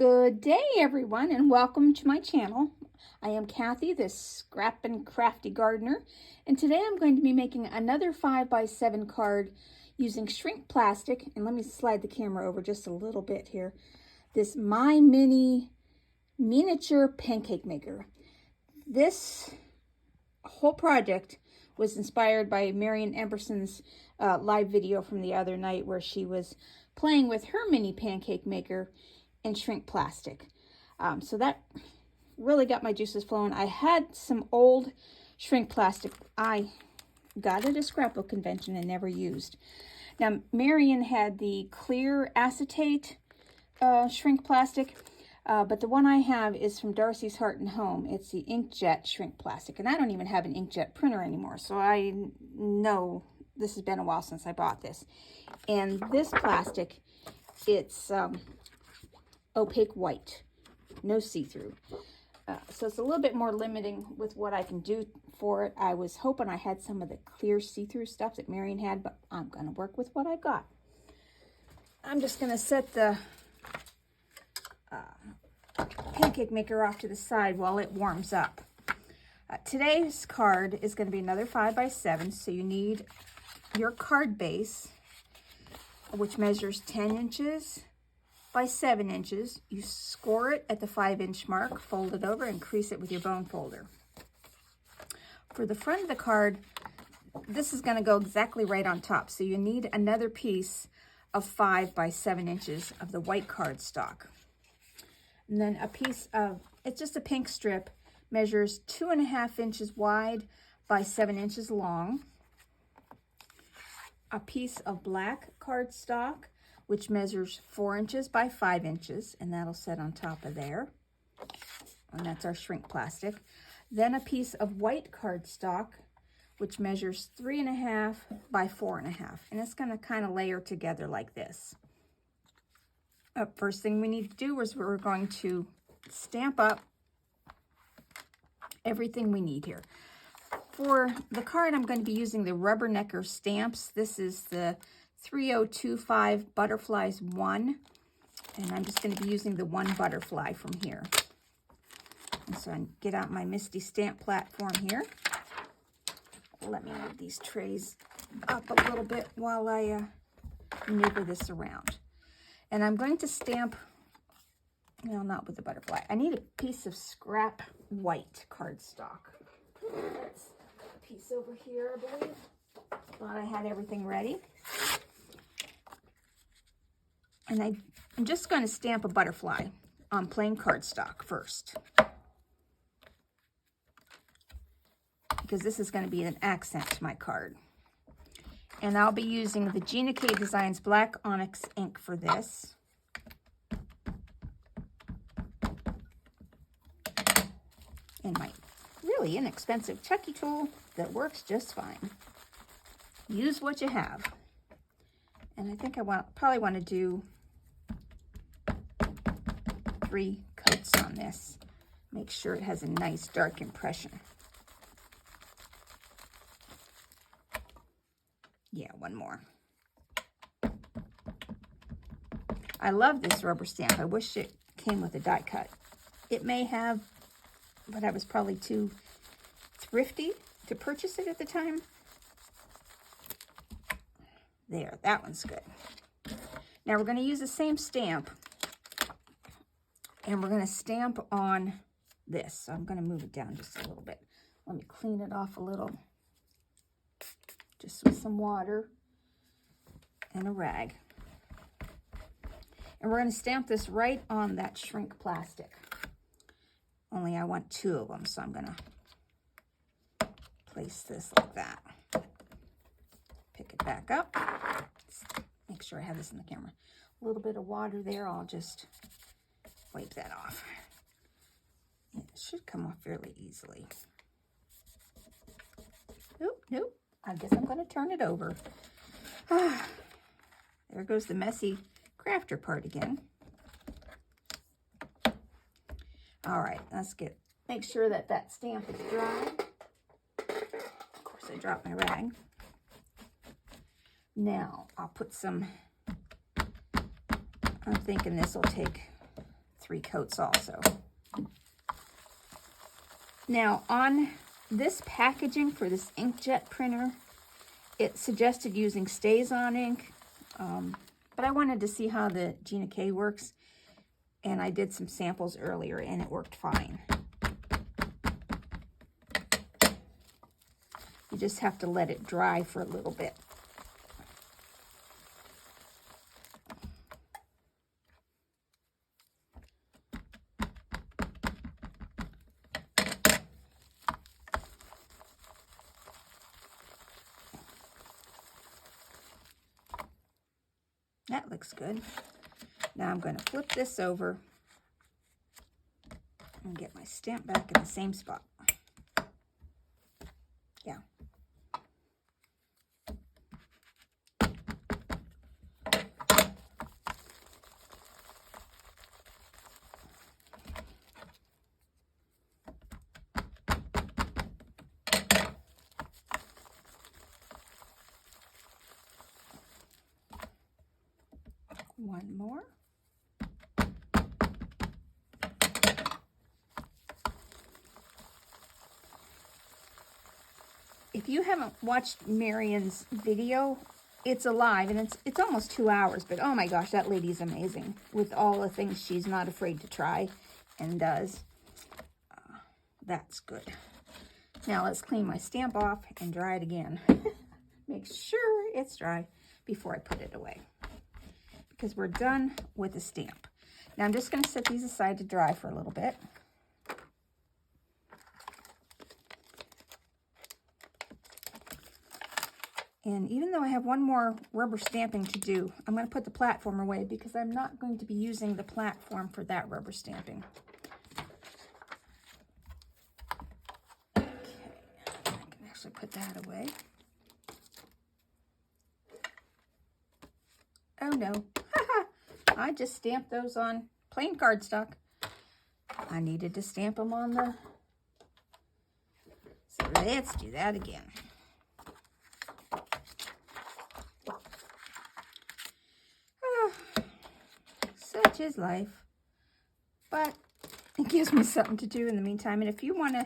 Good day, everyone, and welcome to my channel. I am Kathy, the Scrap and Crafty Gardener, and today I'm going to be making another 5x7 card using shrink plastic. And let me slide the camera over just a little bit here. This MyMini miniature pancake maker. This whole project was inspired by Marian Emberson's live video from the other night, where she was playing with her mini pancake maker in shrink plastic. So that really got my juices flowing. I had some old shrink plastic I got at a scrapbook convention and never used. Now, Marian had the clear acetate shrink plastic, but the one I have is from Darcie's Heart and Home. It's the inkjet shrink plastic, and I don't even have an inkjet printer anymore, so I know this has been a while since I bought this. And this plastic, it's opaque white, no see-through. So it's a little bit more limiting with what I can do for it. I was hoping I had some of the clear see-through stuff that Marian had, but I'm going to work with what I've got. I'm just going to set the pancake maker off to the side while it warms up. Today's card is going to be another 5x7, so you need your card base, which measures 10 inches by 7 inches. You score it at the 5-inch mark, fold it over, and crease it with your bone folder. For the front of the card, this is going to go exactly right on top, so you need another piece of 5 by 7 inches of the white cardstock. And then a piece of, it's just a pink strip, measures 2.5 inches wide by 7 inches long. A piece of black cardstock, which measures 4 inches by 5 inches, and that'll sit on top of there. And that's our shrink plastic. Then a piece of white cardstock, which measures 3.5 by 4.5, and it's going to kind of layer together like this. First thing we need to do is we're going to stamp up everything we need here. For the card, I'm going to be using the Rubbernecker stamps. This is the 3025 Butterflies 1, and I'm just going to be using the one butterfly from here. And so I get out my Misty stamp platform here. Let me move these trays up a little bit while I maneuver this around. And I'm going to stamp, well, not with the butterfly. I need a piece of scrap white cardstock. That's a piece over here, I believe. Thought I had everything ready. And I'm just going to stamp a butterfly on plain cardstock first, because this is going to be an accent to my card. And I'll be using the GinaK Designs Black Onyx ink for this. And my really inexpensive Chucky tool that works just fine. Use what you have. And I think I probably want to do 3 coats on this. Make sure it has a nice dark impression. Yeah, one more. I love this rubber stamp. I wish it came with a die cut. It may have, but I was probably too thrifty to purchase it at the time. There, that one's good. Now we're going to use the same stamp, and we're going to stamp on this. So I'm going to move it down just a little bit. Let me clean it off a little, just with some water and a rag. And we're going to stamp this right on that shrink plastic. Only I want 2 of them, so I'm going to place this like that. Pick it back up. Make sure I have this in the camera. A little bit of water there. I'll just wipe that off. It should come off fairly easily. Nope. I guess I'm going to turn it over. There goes the messy crafter part again. All right, make sure that stamp is dry. Of course, I dropped my rag. Now, I'll put some, I'm thinking this will take 3 coats also. Now on this packaging for this inkjet printer, it suggested using StazOn ink, but I wanted to see how the GinaK works, and I did some samples earlier and it worked fine. You just have to let it dry for a little bit. That looks good. Now I'm going to flip this over and get my stamp back in the same spot. Yeah. One more. If you haven't watched Marion's video, it's alive and it's almost 2 hours, but oh my gosh, that lady's amazing with all the things she's not afraid to try and does. That's good. Now let's clean my stamp off and dry it again. Make sure it's dry before I put it away, because we're done with the stamp. Now I'm just going to set these aside to dry for a little bit. And even though I have one more rubber stamping to do, I'm going to put the platform away because I'm not going to be using the platform for that rubber stamping. Okay, I can actually put that away. Oh no, I just stamped those on plain cardstock. I needed to stamp them on the, so let's do that again. Such is life, but it gives me something to do in the meantime. And if you want to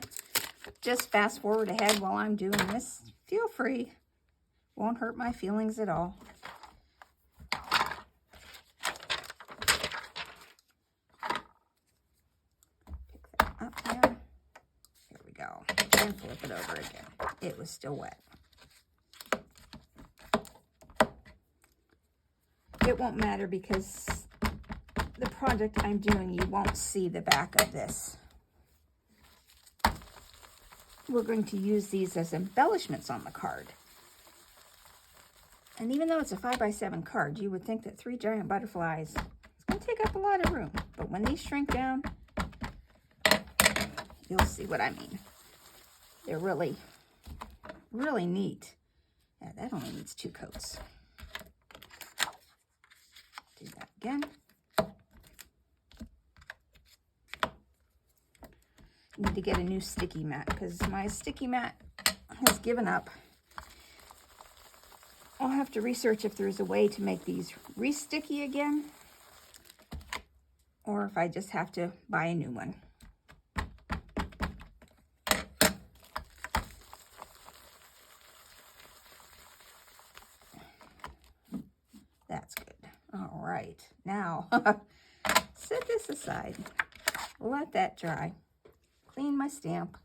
just fast forward ahead while I'm doing this, feel free. Won't hurt my feelings at all. Pick that up now. Here we go. And flip it over again. It was still wet. It won't matter because the project I'm doing, you won't see the back of this. We're going to use these as embellishments on the card. And even though it's a 5x7 card, you would think that 3 giant butterflies is going to take up a lot of room. But when these shrink down, you'll see what I mean. They're really, really neat. Yeah, that only needs 2 coats. Do that again. Need to get a new sticky mat because my sticky mat has given up. I'll have to research if there's a way to make these re-sticky again, or if I just have to buy a new one. That's good. All right, now set this aside. Let that dry. Clean my stamp.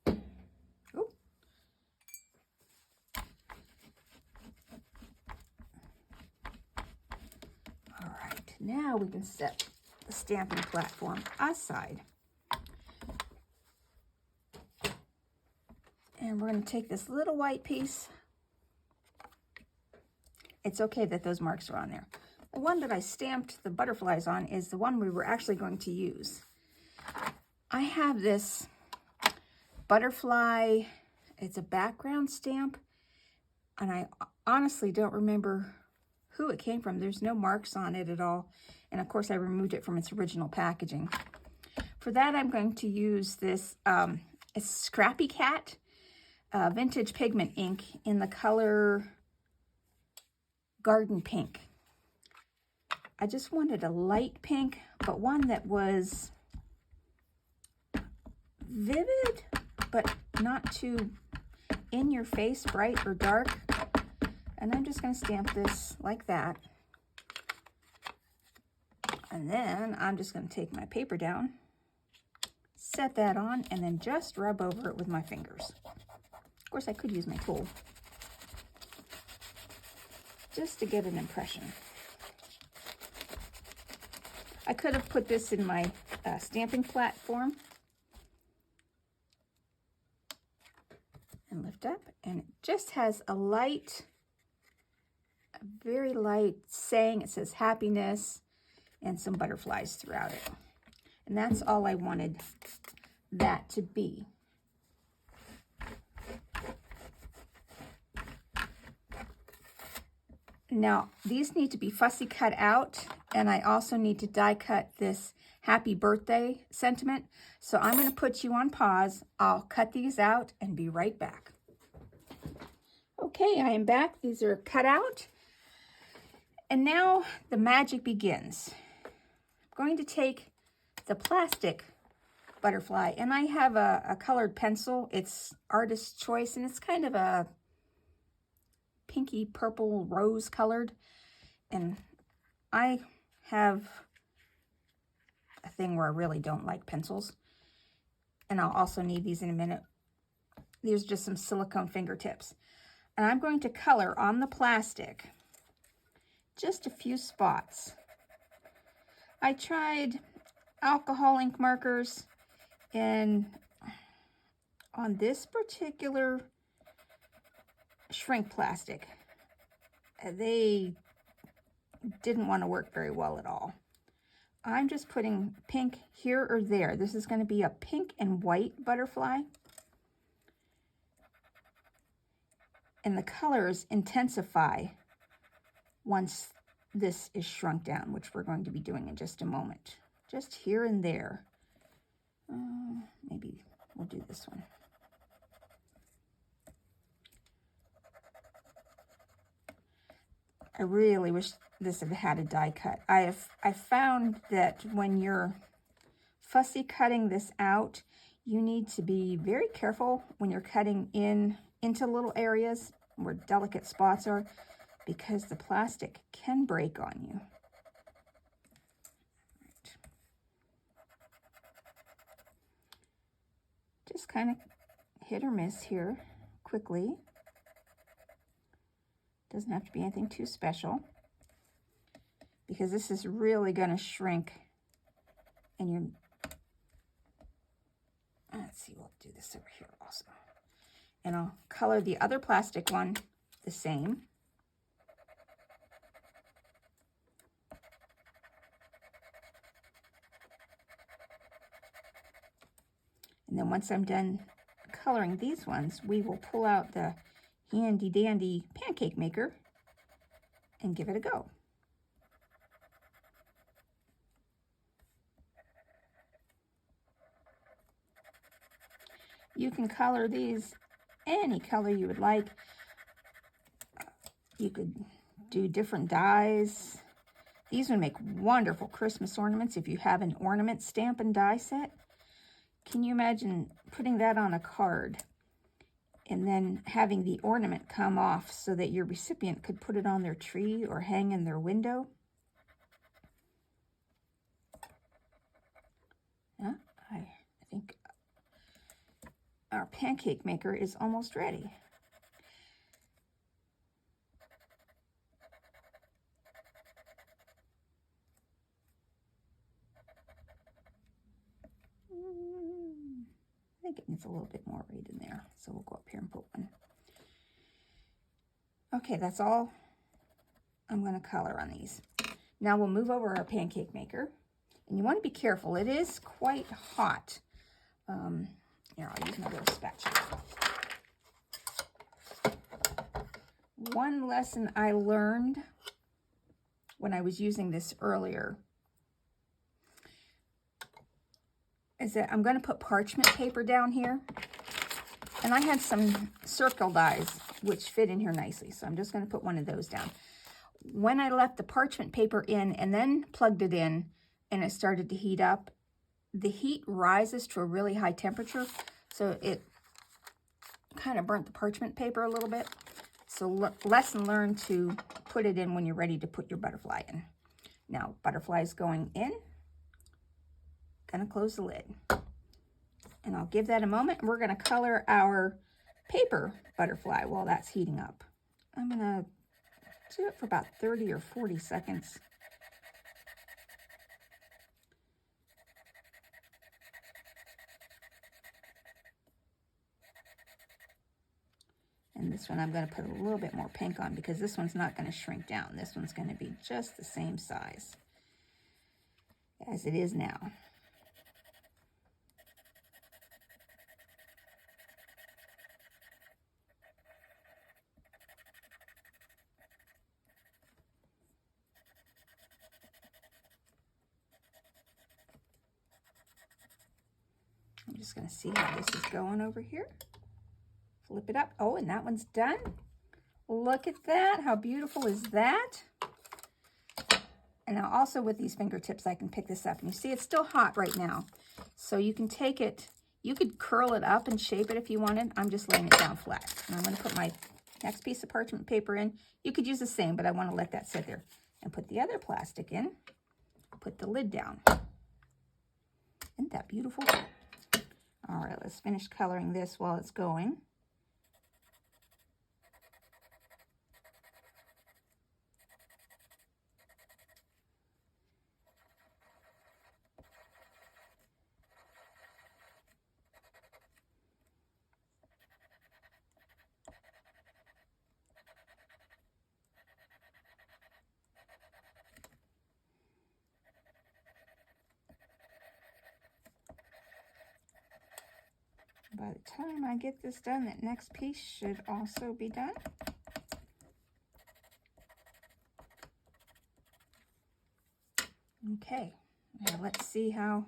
Ooh. All right, now we can set the stamping platform aside. And we're going to take this little white piece. It's okay that those marks are on there. The one that I stamped the butterflies on is the one we were actually going to use. I have this butterfly, it's a background stamp, and I honestly don't remember who it came from. There's no marks on it at all, and of course I removed it from its original packaging. For that I'm going to use this it's Scrappy Cat vintage pigment ink in the color Garden Pink. I just wanted a light pink, but one that was vivid, but not too in your face, bright or dark. And I'm just going to stamp this like that. And then I'm just going to take my paper down, set that on, and then just rub over it with my fingers. Of course, I could use my tool just to get an impression. I could have put this in my stamping platform and lift up, and it just has a light, a very light saying. It says happiness and some butterflies throughout it. And that's all I wanted that to be. Now, these need to be fussy cut out, and I also need to die cut this happy birthday sentiment. So I'm going to put you on pause. I'll cut these out and be right back. Okay, I am back. These are cut out. And now the magic begins. I'm going to take the plastic butterfly, and I have a colored pencil. It's Artist's Choice, and it's kind of a pinky purple rose colored. And I have a thing where I really don't like pencils, and I'll also need these in a minute. These are just some silicone fingertips, and I'm going to color on the plastic just a few spots. I tried alcohol ink markers, and on this particular shrink plastic, they didn't want to work very well at all. I'm just putting pink here or there. This is going to be a pink and white butterfly. And the colors intensify once this is shrunk down, which we're going to be doing in just a moment. Just here and there. Maybe we'll do this one. I really wish this had had a die cut. I found that when you're fussy cutting this out, you need to be very careful when you're cutting into little areas where delicate spots are, because the plastic can break on you. Right. Just kind of hit or miss here quickly. Doesn't have to be anything too special, because this is really going to shrink. And you're, let's see, we'll do this over here also. And I'll color the other plastic one the same. And then once I'm done coloring these ones, we will pull out the handy dandy pancake maker and give it a go. You can color these any color you would like. You could do different dyes. These would make wonderful Christmas ornaments if you have an ornament stamp and die set. Can you imagine putting that on a card and then having the ornament come off so that your recipient could put it on their tree or hang in their window? Yeah, I think our pancake maker is almost ready. I think it needs a little bit more right in there, so we'll go up here and put one. Okay, that's all I'm going to color on these. Now we'll move over our pancake maker, and you want to be careful. It is quite hot. Here, I'll use my little spatula. One lesson I learned when I was using this earlier is that I'm going to put parchment paper down here. And I had some circle dies which fit in here nicely, so I'm just going to put one of those down. when I left the parchment paper in and then plugged it in and it started to heat up, the heat rises to a really high temperature, so it kind of burnt the parchment paper a little bit. So lesson learned to put it in when you're ready to put your butterfly in. Now, butterfly's going in. Gonna close the lid. And I'll give that a moment, and we're gonna color our paper butterfly while that's heating up. I'm gonna do it for about 30 or 40 seconds. And this one I'm going to put a little bit more pink on because this one's not going to shrink down. This one's going to be just the same size as it is now. I'm just going to see how this is going over here. Flip it up. Oh, and that one's done. Look at that. How beautiful is that? And now also with these fingertips, I can pick this up. And you see it's still hot right now. So you can take it, you could curl it up and shape it if you wanted. I'm just laying it down flat. And I'm going to put my next piece of parchment paper in. You could use the same, but I want to let that sit there. And put the other plastic in. Put the lid down. Isn't that beautiful? All right, let's finish coloring this while it's going. By the time I get this done, that next piece should also be done. Okay, now let's see how,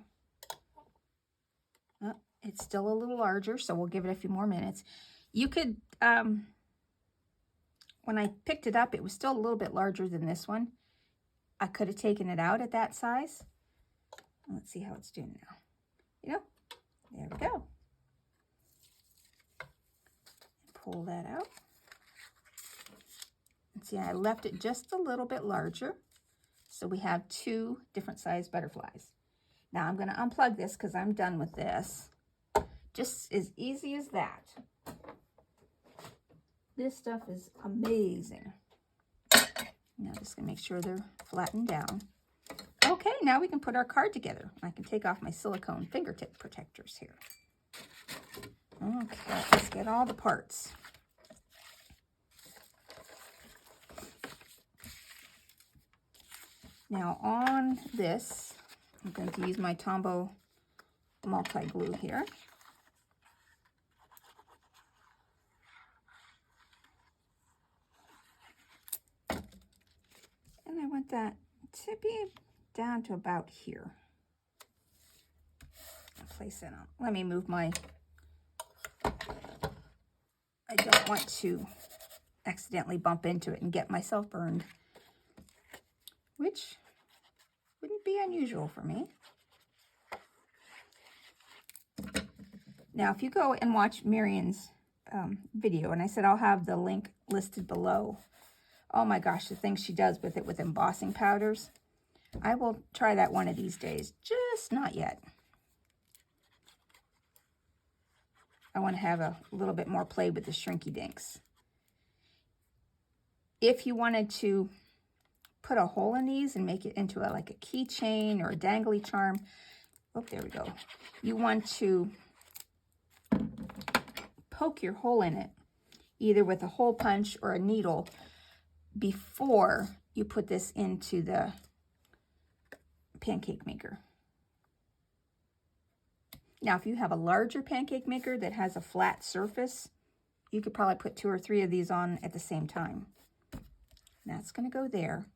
oh, it's still a little larger, so we'll give it a few more minutes. You could, when I picked it up, it was still a little bit larger than this one. I could have taken it out at that size. Let's see how it's doing now. You know, there we go. Pull that out. And see, I left it just a little bit larger. So we have two different size butterflies. Now I'm going to unplug this because I'm done with this. Just as easy as that. This stuff is amazing. Now just going to make sure they're flattened down. Okay, now we can put our card together. I can take off my silicone fingertip protectors here. Okay, let's get all the parts. Now on this, I'm going to use my Tombow multi-glue here. And I want that to be down to about here. I'll place it on. Let me move my... I don't want to accidentally bump into it and get myself burned, which wouldn't be unusual for me. Now, if you go and watch Marion's video, and I said I'll have the link listed below. Oh my gosh, the things she does with it with embossing powders. I will try that one of these days, just not yet. I want to have a little bit more play with the shrinky dinks. If you wanted to put a hole in these and make it into like a keychain or a dangly charm, oh, there we go. You want to poke your hole in it, either with a hole punch or a needle, before you put this into the pancake maker. Now, if you have a larger pancake maker that has a flat surface, you could probably put 2 or 3 of these on at the same time. That's going to go there.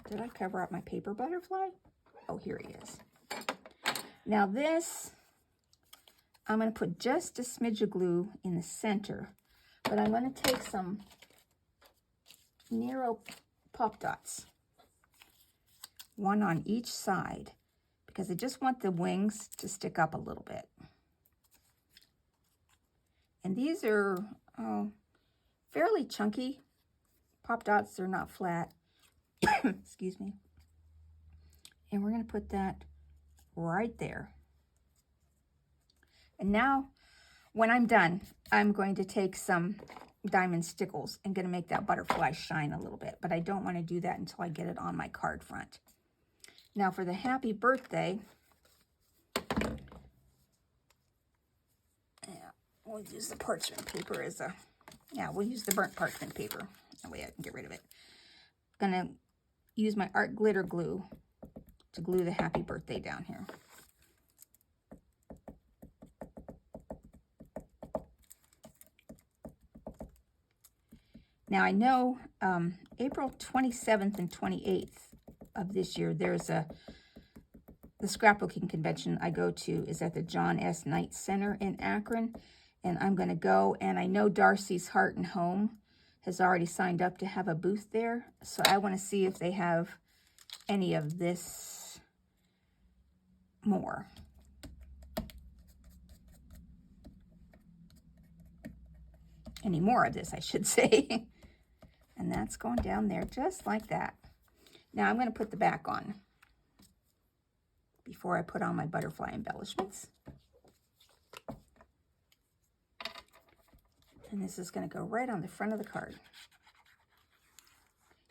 Did I cover up my paper butterfly? Oh, here he is. Now this, I'm going to put just a smidge of glue in the center, but I'm going to take some narrow pop dots, one on each side, because I just want the wings to stick up a little bit. And these are fairly chunky pop dots. They're not flat. Excuse me. And we're going to put that right there. And now, when I'm done, I'm going to take some diamond stickles and going to make that butterfly shine a little bit. But I don't want to do that until I get it on my card front. Now for the happy birthday, we'll use the parchment paper as a, we'll use the burnt parchment paper. That way I can get rid of it. I'm going to use my art glitter glue to glue the happy birthday down here. Now I know April 27th and 28th of this year, there's the scrapbooking convention I go to is at the John S. Knight Center in Akron. And I'm going to go, and I know Darcie's Heart and Home has already signed up to have a booth there. So I want to see if they have any of this more. Any more of this, I should say. And that's going down there just like that. Now I'm going to put the back on before I put on my butterfly embellishments. And this is going to go right on the front of the card.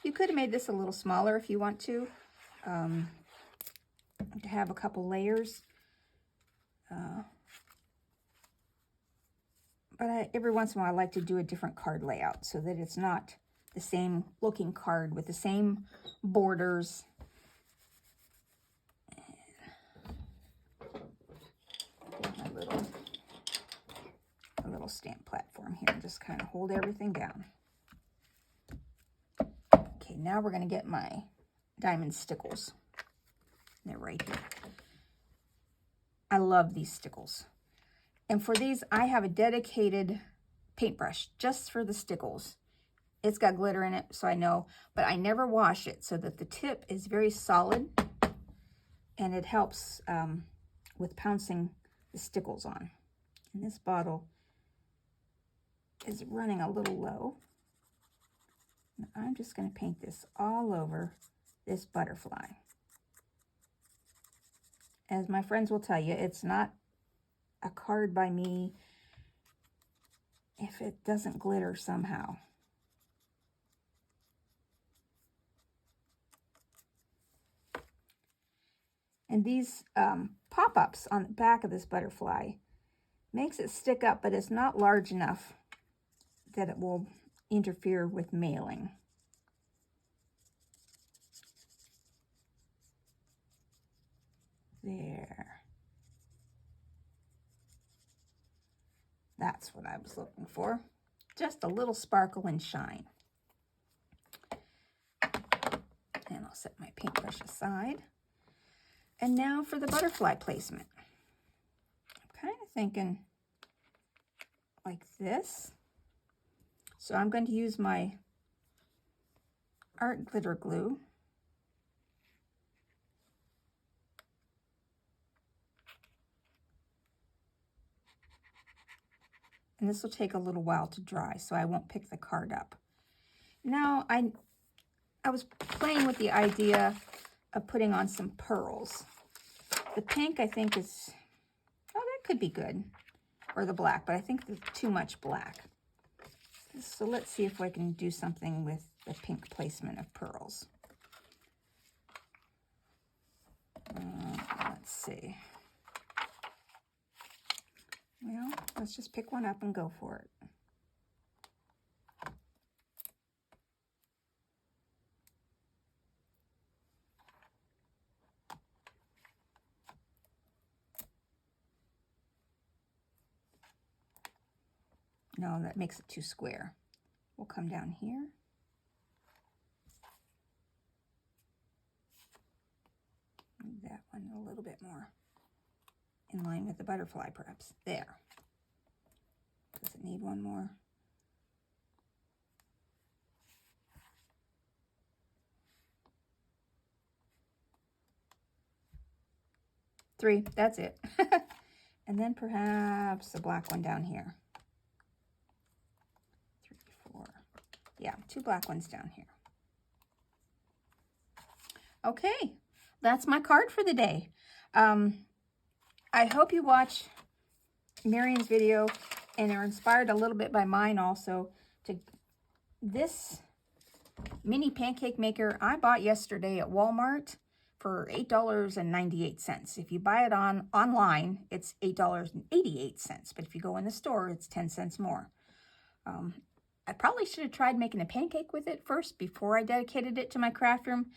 You could have made this a little smaller if you want to have a couple layers. But every once in a while I like to do a different card layout so that it's not the same looking card with the same borders. Get a little stamp platform here and just kind of hold everything down. Okay, now we're going to get my diamond stickles. They're right here. I love these stickles. And for these, I have a dedicated paintbrush just for the stickles. It's got glitter in it, so I know, but I never wash it so that the tip is very solid, and it helps with pouncing the stickles on. And this bottle is running a little low. And I'm just going to paint this all over this butterfly. As my friends will tell you, it's not a card by me if it doesn't glitter somehow. And these pop-ups on the back of this butterfly makes it stick up, but it's not large enough that it will interfere with mailing. There. That's what I was looking for. Just a little sparkle and shine. And I'll set my paintbrush aside. And now for the butterfly placement. I'm kind of thinking like this. So I'm going to use my art glitter glue. And this will take a little while to dry, so I won't pick the card up. Now, I was playing with the idea of putting on some pearls. The pink, I think, is, oh, that could be good. Or the black, but I think there's too much black. So let's see if I can do something with the pink placement of pearls. Let's see. Well, let's just pick one up and go for it. No, that makes it too square. We'll come down here. Move that one a little bit more in line with the butterfly, perhaps. There. Does it need one more? 3. That's it. And then perhaps a black one down here. 3, 4. Yeah, 2 black ones down here. Okay, that's my card for the day. I hope you watch Marion's video and are inspired a little bit by mine also. To this mini pancake maker I bought yesterday at Walmart for $8.98. If you buy it online, it's $8.88. But if you go in the store, it's 10 cents more. I probably should have tried making a pancake with it first before I dedicated it to my craft room.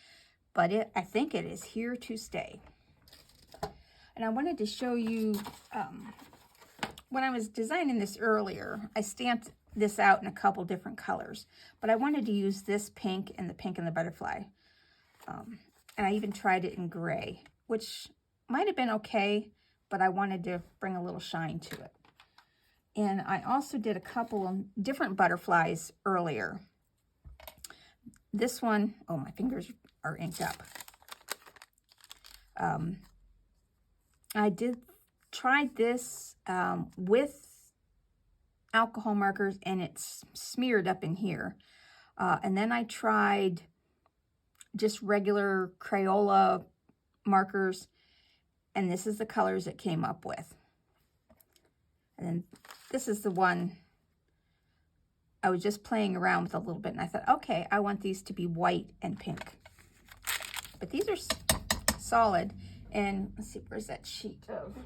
But I think it is here to stay. And I wanted to show you, when I was designing this earlier, I stamped this out in a couple different colors. But I wanted to use this pink and the pink and the butterfly. And I even tried it in gray, which might have been okay, but I wanted to bring a little shine to it. And I also did a couple of different butterflies earlier. This one, oh, my fingers are inked up. I tried this with alcohol markers, and it's smeared up in here. And then I tried just regular Crayola markers, and this is the colors it came up with. And then this is the one I was just playing around with a little bit, and I thought, okay, I want these to be white and pink. But these are solid. And let's see, where's that sheet of?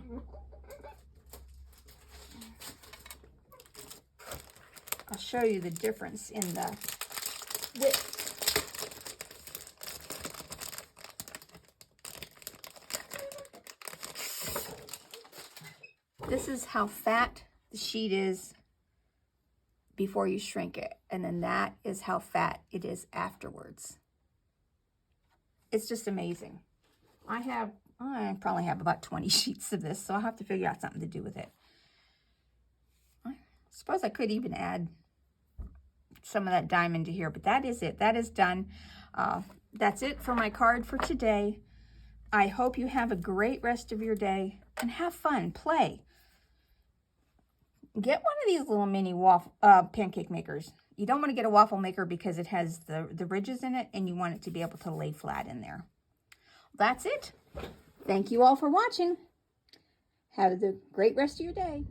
I'll show you the difference in the width. This is how fat the sheet is before you shrink it. And then that is how fat it is afterwards. It's just amazing. I probably have about 20 sheets of this, so I'll have to figure out something to do with it. I suppose I could even add some of that diamond to here, but that is it. That is done. That's it for my card for today. I hope you have a great rest of your day and have fun. Play. Get one of these little mini pancake makers. You don't want to get a waffle maker because it has the ridges in it, and you want it to be able to lay flat in there. That's it. Thank you all for watching. Have a great rest of your day.